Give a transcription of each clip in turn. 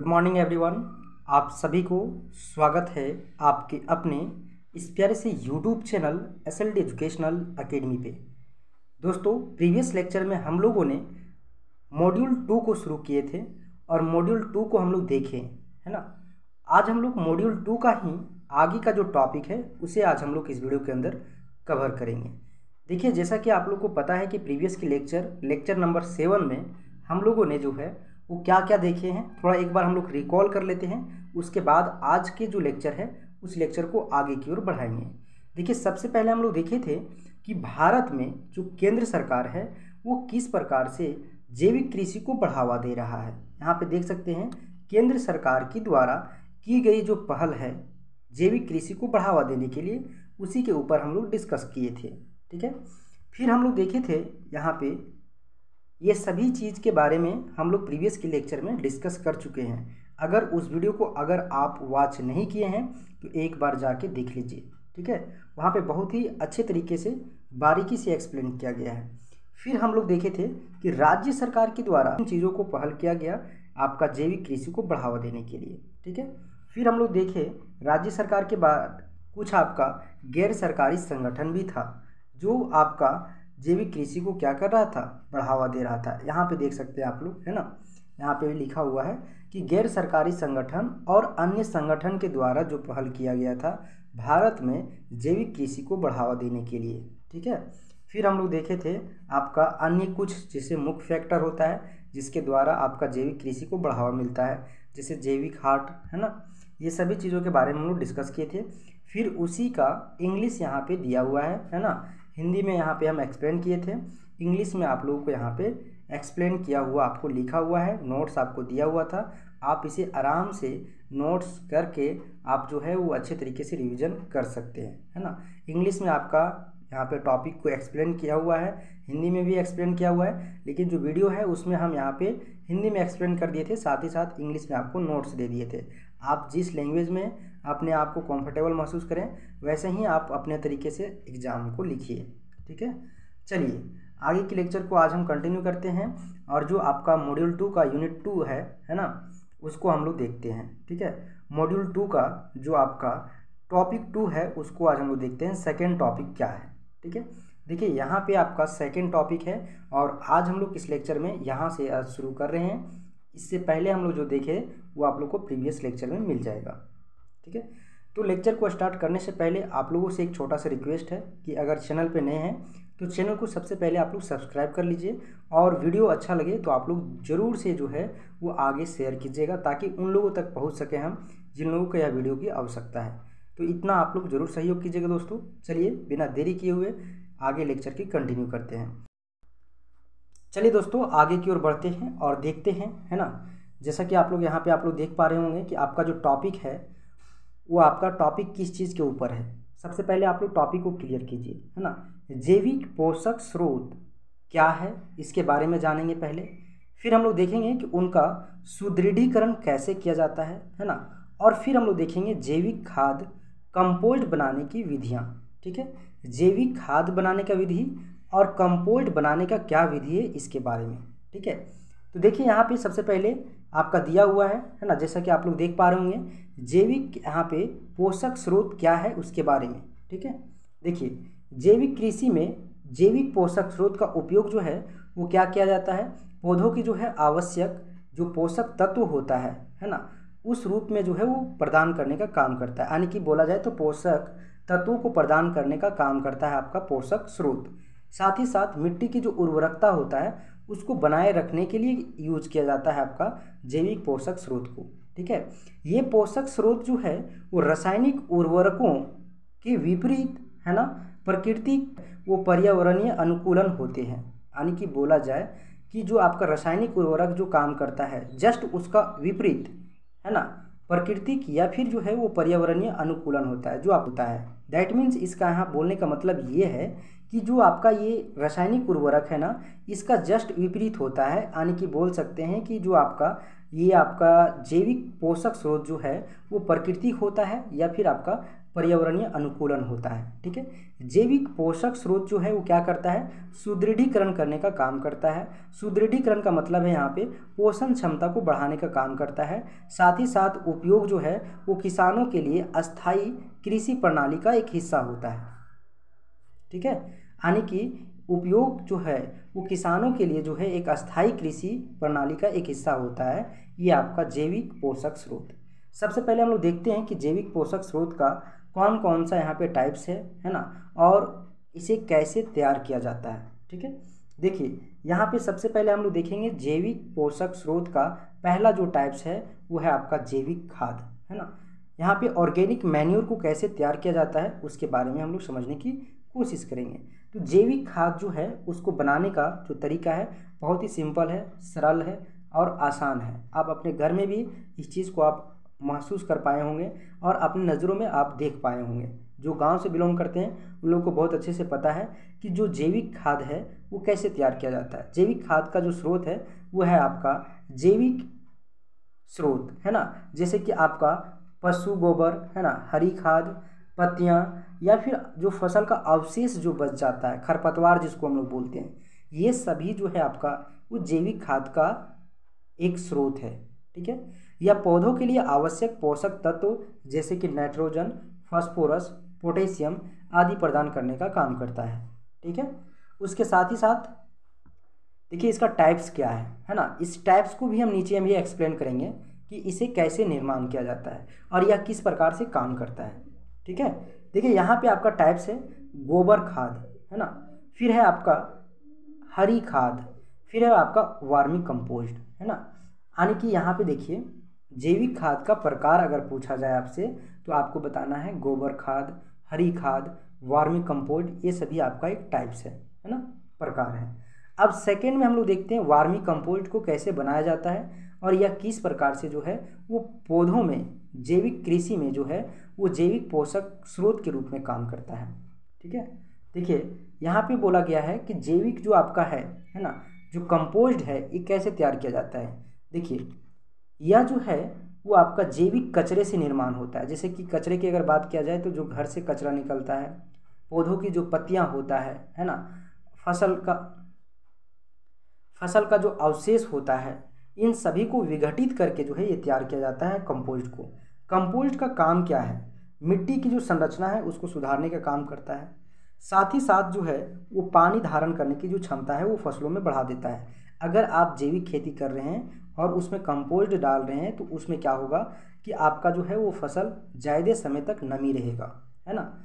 Good morning everyone. आप सभी को स्वागत है आपके अपने इस प्यारे से YouTube channel SLD educational academy पे। दोस्तों, प्रीवियस लेक्चर में हम लोगों ने मॉड्यूल 2 को शुरू किए थे और मॉड्यूल 2 को हम लोग देखे, है ना। आज हम लोग मॉड्यूल 2 का ही आगे का जो टॉपिक है उसे आज हम लोग इस वीडियो के अंदर कवर करेंगे। देखिए, जैसा कि आप लोग को पता है कि प्रीवियस की लेक्चर नंबर 7 में हम लोगों ने जो है वो क्या क्या देखे हैं, थोड़ा एक बार हम लोग रिकॉल कर लेते हैं। उसके बाद आज के जो लेक्चर है उस लेक्चर को आगे की ओर बढ़ाएंगे। देखिए, सबसे पहले हम लोग देखे थे कि भारत में जो केंद्र सरकार है वो किस प्रकार से जैविक कृषि को बढ़ावा दे रहा है। यहाँ पे देख सकते हैं केंद्र सरकार के द्वारा की गई जो पहल है जैविक कृषि को बढ़ावा देने के लिए, उसी के ऊपर हम लोग डिस्कस किए थे। ठीक है, फिर हम लोग देखे थे यहाँ पे ये सभी चीज़ के बारे में हम लोग प्रीवियस के लेक्चर में डिस्कस कर चुके हैं। अगर उस वीडियो को अगर आप वॉच नहीं किए हैं तो एक बार जाके देख लीजिए। ठीक है, वहाँ पे बहुत ही अच्छे तरीके से बारीकी से एक्सप्लेन किया गया है। फिर हम लोग देखे थे कि राज्य सरकार के द्वारा इन चीज़ों को पहल किया गया आपका जैविक कृषि को बढ़ावा देने के लिए। ठीक है, फिर हम लोग देखे राज्य सरकार के बाद कुछ आपका गैर सरकारी संगठन भी था जो आपका जैविक कृषि को क्या कर रहा था, बढ़ावा दे रहा था। यहाँ पे देख सकते हैं आप लोग, है ना, यहाँ पे लिखा हुआ है कि गैर सरकारी संगठन और अन्य संगठन के द्वारा जो पहल किया गया था भारत में जैविक कृषि को बढ़ावा देने के लिए। ठीक है, फिर हम लोग देखे थे आपका अन्य कुछ जैसे मुख्य फैक्टर होता है जिसके द्वारा आपका जैविक कृषि को बढ़ावा मिलता है, जैसे जैविक हाट, है ना। ये सभी चीज़ों के बारे में हम लोग डिस्कस किए थे। फिर उसी का इंग्लिश यहाँ पे दिया हुआ है ना। हिंदी में यहाँ पे हम एक्सप्लेन किए थे, इंग्लिश में आप लोगों को यहाँ पे एक्सप्लेन किया हुआ आपको लिखा हुआ है, नोट्स आपको दिया हुआ था। आप इसे आराम से नोट्स करके आप जो है वो अच्छे तरीके से रिवीजन कर सकते हैं, है ना। इंग्लिश में आपका यहाँ पे टॉपिक को एक्सप्लेन किया हुआ है, हिंदी में भी एक्सप्लेन किया हुआ है, लेकिन जो वीडियो है उसमें हम यहाँ पे हिंदी में एक्सप्लेन कर दिए थे, साथ ही साथ इंग्लिश में आपको नोट्स दे दिए थे। आप जिस लैंग्वेज में अपने आप को कंफर्टेबल महसूस करें वैसे ही आप अपने तरीके से एग्ज़ाम को लिखिए। ठीक है, चलिए आगे के लेक्चर को आज हम कंटिन्यू करते हैं और जो आपका मॉड्यूल 2 का यूनिट 2 है ना, उसको हम लोग देखते हैं। ठीक है, मॉड्यूल 2 का जो आपका टॉपिक 2 है उसको आज हम लोग देखते हैं सेकेंड टॉपिक क्या है। ठीक है, देखिए यहाँ पे आपका सेकेंड टॉपिक है और आज हम लोग इस लेक्चर में यहाँ से आज शुरू कर रहे हैं। इससे पहले हम लोग जो देखे वो आप लोग को प्रीवियस लेक्चर में मिल जाएगा। ठीक है, तो लेक्चर को स्टार्ट करने से पहले आप लोगों से एक छोटा सा रिक्वेस्ट है कि अगर चैनल पे नए हैं तो चैनल को सबसे पहले आप लोग सब्सक्राइब कर लीजिए और वीडियो अच्छा लगे तो आप लोग ज़रूर से जो है वो आगे शेयर कीजिएगा ताकि उन लोगों तक पहुंच सके हम जिन लोगों को यह वीडियो की आवश्यकता है। तो इतना आप लोग ज़रूर सहयोग कीजिएगा दोस्तों। चलिए बिना देरी किए हुए आगे लेक्चर की कंटिन्यू करते हैं। चलिए दोस्तों आगे की ओर बढ़ते हैं और देखते हैं, है ना। जैसा कि आप लोग यहाँ पे आप लोग देख पा रहे होंगे कि आपका जो टॉपिक है वो आपका टॉपिक किस चीज़ के ऊपर है। सबसे पहले आप लोग टॉपिक को क्लियर कीजिए, है ना। जैविक पोषक स्रोत क्या है इसके बारे में जानेंगे पहले। फिर हम लोग देखेंगे कि उनका सुदृढ़ीकरण कैसे किया जाता है ना। और फिर हम लोग देखेंगे जैविक खाद कंपोस्ट बनाने की विधियाँ। ठीक है, जैविक खाद बनाने का विधि और कंपोस्ट बनाने का क्या विधि है इसके बारे में। ठीक है, तो देखिए यहाँ पे सबसे पहले आपका दिया हुआ है ना, जैसा कि आप लोग देख पा रहे होंगे जैविक यहाँ पे पोषक स्रोत क्या है उसके बारे में। ठीक है, देखिए जैविक कृषि में जैविक पोषक स्रोत का उपयोग जो है वो क्या किया जाता है, पौधों की जो है आवश्यक जो पोषक तत्व होता है ना, उस रूप में जो है वो प्रदान करने का काम करता है। यानी कि बोला जाए तो पोषक तत्वों को प्रदान करने का काम करता है आपका पोषक स्रोत। साथ ही साथ मिट्टी की जो उर्वरकता होता है उसको बनाए रखने के लिए यूज किया जाता है आपका जैविक पोषक स्रोत को। ठीक है, ये पोषक स्रोत जो है वो रासायनिक उर्वरकों के विपरीत, है ना, प्राकृतिक वो पर्यावरणीय अनुकूलन होते हैं। यानी कि बोला जाए कि जो आपका रासायनिक उर्वरक जो काम करता है जस्ट उसका विपरीत, है ना, प्राकृतिक या फिर जो है वो पर्यावरणीय अनुकूलन होता है जो आप होता है। दैट मीन्स इसका यहाँ बोलने का मतलब ये है कि जो आपका ये रासायनिक उर्वरक है ना इसका जस्ट विपरीत होता है। यानी कि बोल सकते हैं कि जो आपका ये आपका जैविक पोषक स्रोत जो है वो प्राकृतिक होता है या फिर आपका पर्यावरणीय अनुकूलन होता है। ठीक है, जैविक पोषक स्रोत जो है वो क्या करता है, सुदृढ़ीकरण करने का काम करता है। सुदृढ़ीकरण का मतलब है यहाँ पे पोषण क्षमता को बढ़ाने का काम करता है। साथ ही साथ उपयोग जो है वो किसानों के लिए अस्थायी कृषि प्रणाली का एक हिस्सा होता है। ठीक है, यानी कि उपयोग जो है वो किसानों के लिए जो है एक अस्थायी कृषि प्रणाली का एक हिस्सा होता है। ये आपका जैविक पोषक स्रोत। सबसे पहले हम लोग देखते हैं कि जैविक पोषक स्रोत का कौन कौन सा यहाँ पे टाइप्स है ना, और इसे कैसे तैयार किया जाता है। ठीक है, देखिए यहाँ पे सबसे पहले हम लोग देखेंगे जैविक पोषक स्रोत का पहला जो टाइप्स है वो है आपका जैविक खाद, है ना। यहाँ पे ऑर्गेनिक मैन्योर को कैसे तैयार किया जाता है उसके बारे में हम लोग समझने की कोशिश करेंगे। तो जैविक खाद जो है उसको बनाने का जो तरीका है बहुत ही सिंपल है, सरल है और आसान है। आप अपने घर में भी इस चीज़ को आप महसूस कर पाए होंगे और अपनी नज़रों में आप देख पाए होंगे। जो गांव से बिलोंग करते हैं उन लोगों को बहुत अच्छे से पता है कि जो जैविक खाद है वो कैसे तैयार किया जाता है। जैविक खाद का जो स्रोत है वो है आपका जैविक स्रोत, है ना। जैसे कि आपका पशु गोबर, है ना, हरी खाद, पत्तियाँ, या फिर जो फसल का अवशेष जो बच जाता है, खरपतवार जिसको हम लोग बोलते हैं, ये सभी जो है आपका वो जैविक खाद का एक स्रोत है। ठीक है, या पौधों के लिए आवश्यक पोषक तत्व जैसे कि नाइट्रोजन, फास्फोरस, पोटेशियम आदि प्रदान करने का काम करता है। ठीक है, उसके साथ ही साथ देखिए इसका टाइप्स क्या है ना। इस टाइप्स को भी हम नीचे में एक्सप्लेन करेंगे कि इसे कैसे निर्माण किया जाता है और यह किस प्रकार से काम करता है। ठीक है, देखिए यहाँ पे आपका टाइप्स है गोबर खाद, है ना, फिर है आपका हरी खाद, फिर है आपका वर्मी कंपोस्ट, है ना। यानी कि यहाँ पे देखिए जैविक खाद का प्रकार अगर पूछा जाए आपसे तो आपको बताना है गोबर खाद, हरी खाद, वर्मी कंपोस्ट, ये सभी आपका एक टाइप्स है ना, प्रकार है। अब सेकेंड में हम लोग देखते हैं वर्मी कंपोस्ट को कैसे बनाया जाता है और यह किस प्रकार से जो है वो पौधों में जैविक कृषि में जो है वो जैविक पोषक स्रोत के रूप में काम करता है। ठीक है, देखिए यहाँ पे बोला गया है कि जैविक जो आपका है ना, जो कंपोस्ट है ये कैसे तैयार किया जाता है। देखिए यह जो है वो आपका जैविक कचरे से निर्माण होता है। जैसे कि कचरे की अगर बात किया जाए तो जो घर से कचरा निकलता है, पौधों की जो पत्तियाँ होता है ना, फसल का जो अवशेष होता है, इन सभी को विघटित करके जो है ये तैयार किया जाता है कंपोस्ट को। कंपोस्ट का काम क्या है, मिट्टी की जो संरचना है उसको सुधारने का काम करता है। साथ ही साथ जो है वो पानी धारण करने की जो क्षमता है वो फसलों में बढ़ा देता है। अगर आप जैविक खेती कर रहे हैं और उसमें कंपोस्ट डाल रहे हैं तो उसमें क्या होगा कि आपका जो है वो फसल ज़्यादा समय तक नमी रहेगा, है ना।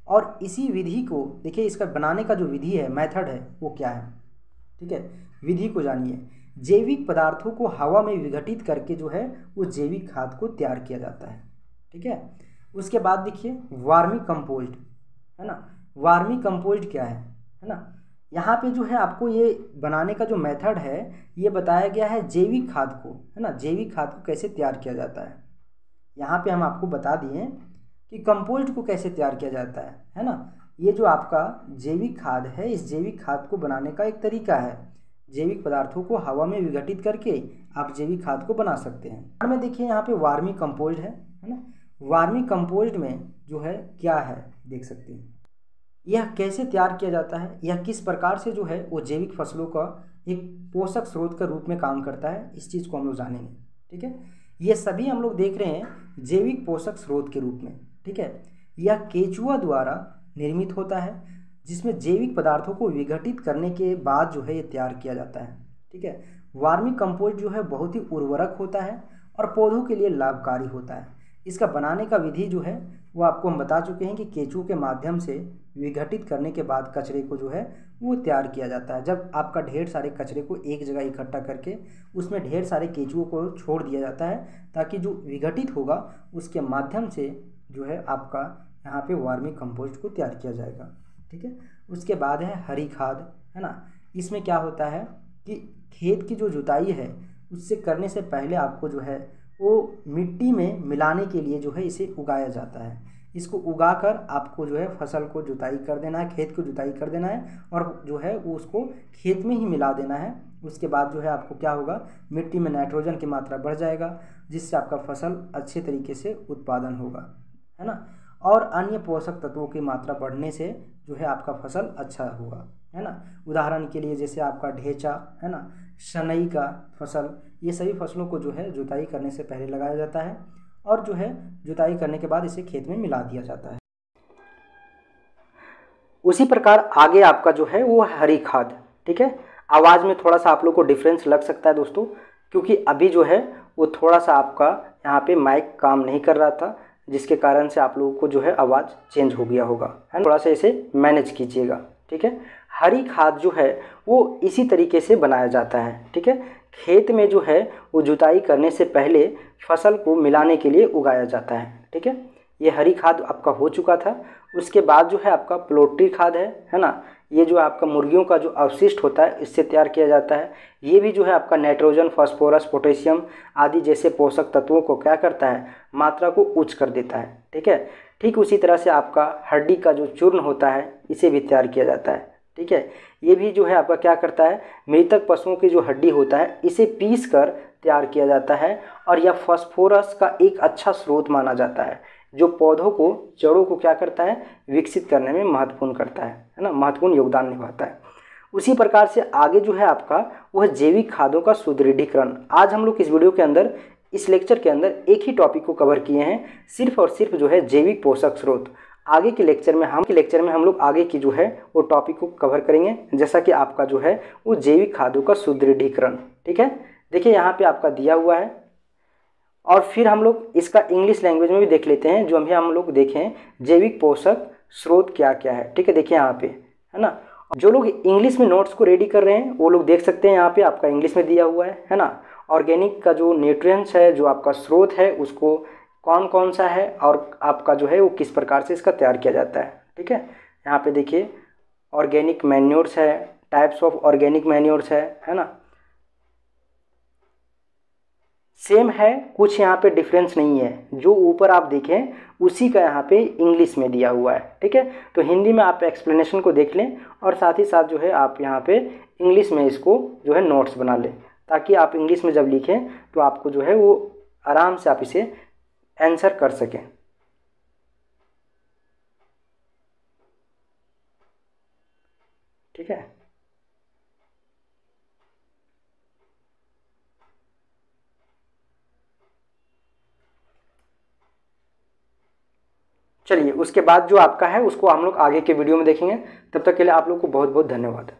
और इसी विधि को देखिए, इसका बनाने का जो विधि है, मेथड है, वो क्या है। ठीक है, विधि को जानिए। जैविक पदार्थों को हवा में विघटित करके जो है वो जैविक खाद को तैयार किया जाता है। ठीक है, उसके बाद देखिए वर्मी कंपोस्ट, है ना। वर्मी कंपोस्ट क्या है ना। यहाँ पे जो है आपको ये बनाने का जो मेथड है ये बताया गया है जैविक खाद को, है ना। जैविक खाद को कैसे तैयार किया जाता है, यहाँ पे हम आपको बता दिए कि कंपोस्ट को कैसे तैयार किया जाता है ना। ये जो आपका जैविक खाद है, इस जैविक खाद को बनाने का एक तरीका है। जैविक पदार्थों को हवा में विघटित करके आप जैविक खाद को बना सकते हैं। और में देखिए यहाँ पे वर्मी कंपोस्ट है ना। वर्मी कंपोस्ट में जो है क्या है देख सकते हैं, यह कैसे तैयार किया जाता है, यह किस प्रकार से जो है वो जैविक फसलों का एक पोषक स्रोत के रूप में काम करता है, इस चीज़ को हम लोग जानेंगे। ठीक है, ये सभी हम लोग देख रहे हैं जैविक पोषक स्रोत के रूप में। ठीक है, यह केचुआ द्वारा निर्मित होता है जिसमें जैविक पदार्थों को विघटित करने के बाद जो है ये तैयार किया जाता है। ठीक है, वर्मी कंपोस्ट जो है बहुत ही उर्वरक होता है और पौधों के लिए लाभकारी होता है। इसका बनाने का विधि जो है वो आपको हम बता चुके हैं कि केचुओं के माध्यम से विघटित करने के बाद कचरे को जो है वो तैयार किया जाता है। जब आपका ढेर सारे कचरे को एक जगह इकट्ठा करके उसमें ढेर सारे केचुओं को छोड़ दिया जाता है ताकि जो विघटित होगा उसके माध्यम से जो है आपका यहाँ पे वर्मी कंपोस्ट को तैयार किया जाएगा। ठीक है, उसके बाद है हरी खाद, है ना। इसमें क्या होता है कि खेत की जो जुताई है उससे करने से पहले आपको जो है वो मिट्टी में मिलाने के लिए जो है इसे उगाया जाता है। इसको उगाकर आपको जो है फसल को जुताई कर देना है, खेत को जुताई कर देना है और जो है वो उसको खेत में ही मिला देना है। उसके बाद जो है आपको क्या होगा, मिट्टी में नाइट्रोजन की मात्रा बढ़ जाएगा जिससे आपका फसल अच्छे तरीके से उत्पादन होगा, है ना। और अन्य पोषक तत्वों की मात्रा बढ़ने से जो है आपका फसल अच्छा होगा, है ना। उदाहरण के लिए जैसे आपका ढेंचा, है ना, सनई का फसल, ये सभी फसलों को जो है जुताई करने से पहले लगाया जाता है और जो है जुताई करने के बाद इसे खेत में मिला दिया जाता है। उसी प्रकार आगे आपका जो है वो हरी खाद, ठीक है। आवाज़ में थोड़ा सा आप लोग को डिफरेंस लग सकता है दोस्तों, क्योंकि अभी जो है वो थोड़ा सा आपका यहाँ पे माइक काम नहीं कर रहा था, जिसके कारण से आप लोगों को जो है आवाज़ चेंज हो गया होगा, है ना। थोड़ा सा इसे मैनेज कीजिएगा, ठीक है। हरी खाद जो है वो इसी तरीके से बनाया जाता है, ठीक है। खेत में जो है वो जुताई करने से पहले फसल को मिलाने के लिए उगाया जाता है, ठीक है। ये हरी खाद आपका हो चुका था। उसके बाद जो है आपका पोल्ट्री खाद है ना। ये जो आपका मुर्गियों का जो अवशिष्ट होता है इससे तैयार किया जाता है। ये भी जो है आपका नाइट्रोजन, फास्फोरस, पोटेशियम आदि जैसे पोषक तत्वों को क्या करता है, मात्रा को उच्च कर देता है, ठीक है। ठीक उसी तरह से आपका हड्डी का जो चूर्ण होता है इसे भी तैयार किया जाता है, ठीक है। ये भी जो है आपका क्या करता है, मृतक पशुओं की जो हड्डी होता है इसे पीस कर तैयार किया जाता है और यह फास्फोरस का एक अच्छा स्रोत माना जाता है, जो पौधों को, जड़ों को क्या करता है, विकसित करने में महत्वपूर्ण करता है ना, महत्वपूर्ण योगदान निभाता है। उसी प्रकार से आगे जो है आपका वह जैविक खादों का सुदृढ़ीकरण। आज हम लोग इस वीडियो के अंदर, इस लेक्चर के अंदर एक ही टॉपिक को कवर किए हैं, सिर्फ और सिर्फ जो है जैविक पोषक स्रोत। आगे के लेक्चर में हम लोग आगे की जो है वो टॉपिक को कवर करेंगे, जैसा कि आपका जो है वो जैविक खादों का सुदृढ़ीकरण, ठीक है। देखिए यहाँ पे आपका दिया हुआ है और फिर हम लोग इसका इंग्लिश लैंग्वेज में भी देख लेते हैं, जो अभी हम लोग देखें जैविक पोषक स्रोत क्या क्या है, ठीक है। देखिए यहाँ पे, है ना। जो लोग इंग्लिश में नोट्स को रेडी कर रहे हैं वो लोग देख सकते हैं, यहाँ पे आपका इंग्लिश में दिया हुआ है ना। ऑर्गेनिक का जो न्यूट्रिएंट्स है, जो आपका स्रोत है, उसको कौन कौन सा है और आपका जो है वो किस प्रकार से इसका तैयार किया जाता है, ठीक है। यहाँ पे देखिए ऑर्गेनिक मैन्योर्स है, टाइप्स ऑफ ऑर्गेनिक मैन्योर्स है ना। सेम है, कुछ यहाँ पे डिफरेंस नहीं है। जो ऊपर आप देखें उसी का यहाँ पे इंग्लिश में दिया हुआ है, ठीक है। तो हिंदी में आप एक्सप्लेनेशन को देख लें और साथ ही साथ जो है आप यहाँ पे इंग्लिश में इसको जो है नोट्स बना लें, ताकि आप इंग्लिश में जब लिखें तो आपको जो है वो आराम से आप इसे आंसर कर सकें, ठीक है। चलिए उसके बाद जो आपका है उसको हम लोग आगे के वीडियो में देखेंगे। तब तक के लिए आप लोग को बहुत बहुत धन्यवाद।